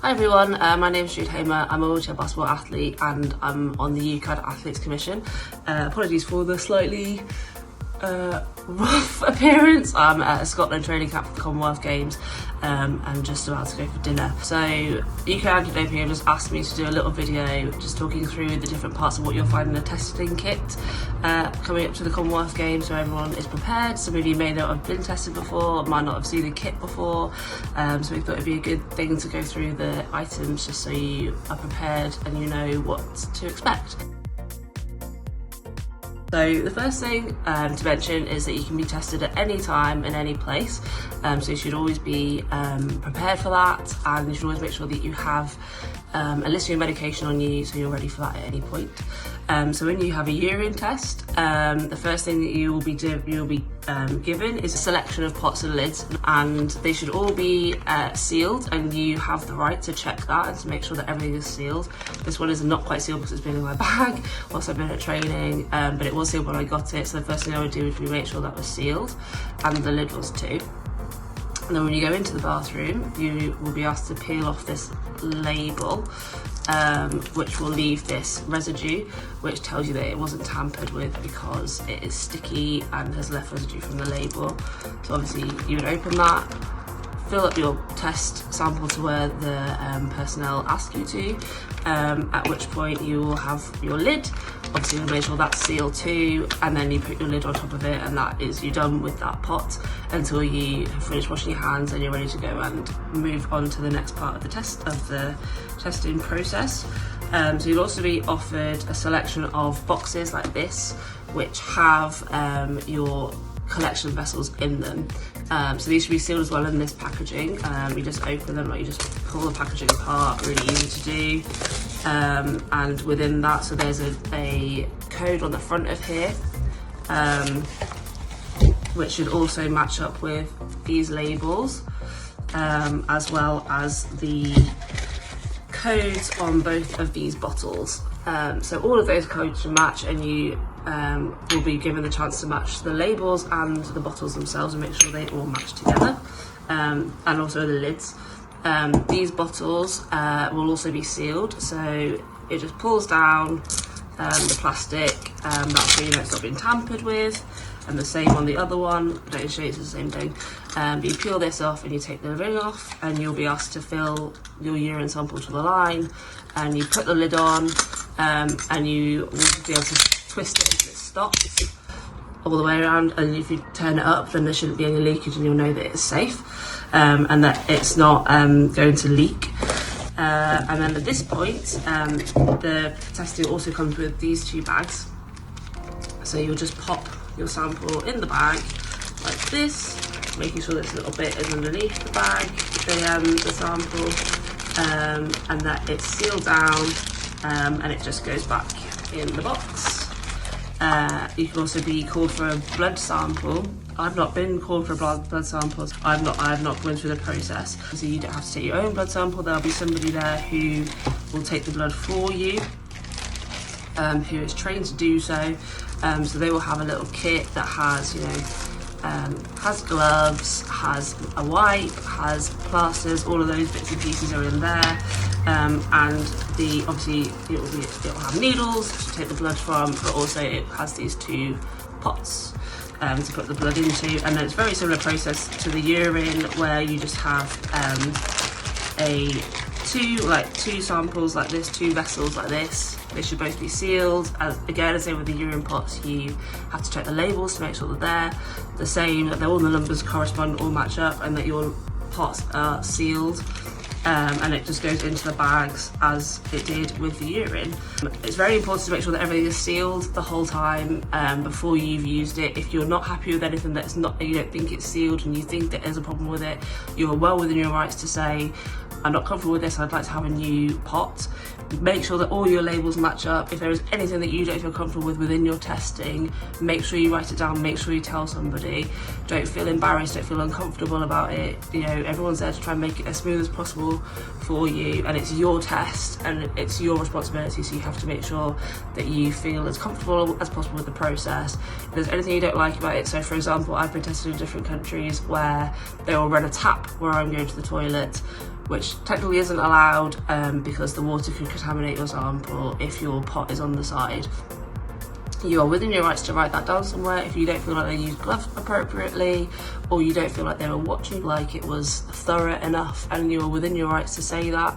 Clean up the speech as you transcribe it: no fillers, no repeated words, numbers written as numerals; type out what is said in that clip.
Hi everyone, my name is Jude Hamer. I'm a wheelchair basketball athlete and I'm on the UK Athletes Commission. Apologies for the slightly rough appearance. I'm at a Scotland training camp for the Commonwealth Games and just about to go for dinner. So UK Anti-Doping have just asked me to do a little video just talking through the different parts of what you'll find in a testing kit coming up to the Commonwealth Games, so everyone is prepared. Some of you may not have been tested before, might not have seen the kit before, so we thought it'd be a good thing to go through the items just so you are prepared and you know what to expect. So the first thing to mention is that you can be tested at any time in any place, so you should always be prepared for that, and you should always make sure that you have a list of your medication on you so you're ready for that at any point. So when you have a urine test, the first thing that you will be given is a selection of pots and lids, and they should all be sealed, and you have the right to check that and to make sure that everything is sealed. This one is not quite sealed because it's been in my bag whilst I've been at training, but it was sealed when I got it, so the first thing I would do is make sure that was sealed and the lid was too. And then when you go into the bathroom, you will be asked to peel off this label, which will leave this residue, which tells you that it wasn't tampered with because it is sticky and has left residue from the label. So obviously you would open that, fill up your test sample to where the personnel ask you to, at which point you will have your lid. Obviously you'll make sure that's sealed too, and then you put your lid on top of it, and that is you done with that pot until you have finished washing your hands and you're ready to go and move on to the next part of the testing process. So you'll also be offered a selection of boxes like this, which have your collection vessels in them. So these should be sealed as well in this packaging. You just open them, like you just pull the packaging apart, really easy to do. And within that, so there's a code on the front of here, which should also match up with these labels, as well as the codes on both of these bottles. So all of those codes should match, and you will be given the chance to match the labels and the bottles themselves and make sure they all match together, and also the lids. These bottles will also be sealed, so it just pulls down the plastic, that's so you know it's not been tampered with, and the same on the other one. I don't show you, it's the same thing. But you peel this off and you take the ring off, and you'll be asked to fill your urine sample to the line, and you put the lid on, and you will be able to twist it until it stops all the way around, and if you turn it up then there shouldn't be any leakage and you'll know that it's safe, and that it's not going to leak. And then at this point, the testing also comes with these two bags, so you'll just pop your sample in the bag like this, making sure this little bit is underneath the bag, the sample, and that it's sealed down, and it just goes back in the box. You can also be called for a blood sample. I've not been called for blood samples. I've not gone through the process. So you don't have to take your own blood sample. There'll be somebody there who will take the blood for you, who is trained to do so. So they will have a little kit that has, has gloves, has a wipe, has plasters, all of those bits and pieces are in there. And obviously it will have needles to take the blood from, but also it has these two pots to put the blood into, and then it's a very similar process to the urine, where you just have two samples like this, two vessels like this. They should both be sealed. Again, the same with the urine pots, you have to check the labels to make sure that they're the same, that all the numbers correspond, all match up, and that your pots are sealed. And it just goes into the bags as it did with the urine. It's very important to make sure that everything is sealed the whole time before you've used it. If you're not happy with anything that's not, you don't think it's sealed and you think that there's a problem with it, you're well within your rights to say, I'm not comfortable with this, I'd like to have a new pot. Make sure that all your labels match up. If there is anything that you don't feel comfortable with within your testing, make sure you write it down, make sure you tell somebody. Don't feel embarrassed, don't feel uncomfortable about it. Everyone's there to try and make it as smooth as possible for you, and it's your test and it's your responsibility, so you have to make sure that you feel as comfortable as possible with the process. If there's anything you don't like about it, so for example, I've been tested in different countries where they will run a tap where I'm going to the toilet. which technically isn't allowed because the water could contaminate your sample if your pot is on the side. You are within your rights to write that down somewhere. If you don't feel like they used gloves appropriately, or you don't feel like they were watching like it was thorough enough, and you are within your rights to say that.